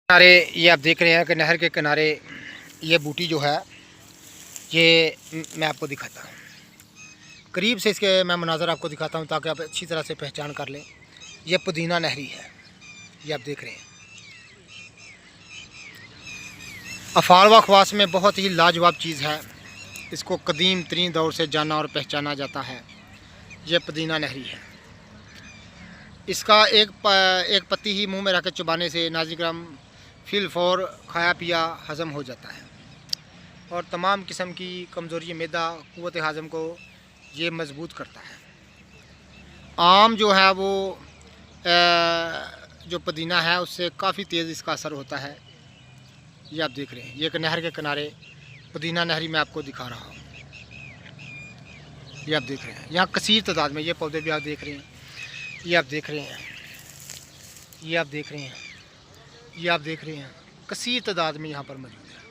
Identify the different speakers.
Speaker 1: किनारे ये आप देख रहे हैं कि नहर के किनारे ये बूटी जो है ये मैं आपको दिखाता हूँ करीब से। इसके मैं मनाज़र आपको दिखाता हूँ ताकि आप अच्छी तरह से पहचान कर लें। ये पुदीना नहरी है, ये आप देख रहे हैं। अफ़ाल व ख़वास में बहुत ही लाजवाब चीज़ है। इसको कदीम तरीन दौर से जाना और पहचाना जाता है। ये पुदीना नहरी है। इसका एक पत्ती ही मुंह में रख के चबाने से नाज़िर फिल फौर खाया पिया हज़म हो जाता है और तमाम किस्म की कमज़ोरी मैदा क़ुव्वत हज़म को ये मज़बूत करता है। आम जो है वो जो पुदीना है उससे काफ़ी तेज़ इसका असर होता है। ये आप देख रहे हैं, ये एक नहर के किनारे पुदीना नहरी मैं आपको दिखा रहा हूँ। ये आप देख रहे हैं, यहाँ कसीर तादाद में ये पौधे भी आप देख रहे हैं। ये आप देख रहे हैं, ये आप देख रहे हैं, ये आप देख रहे हैं, कसीर तादाद में यहाँ पर मौजूद है।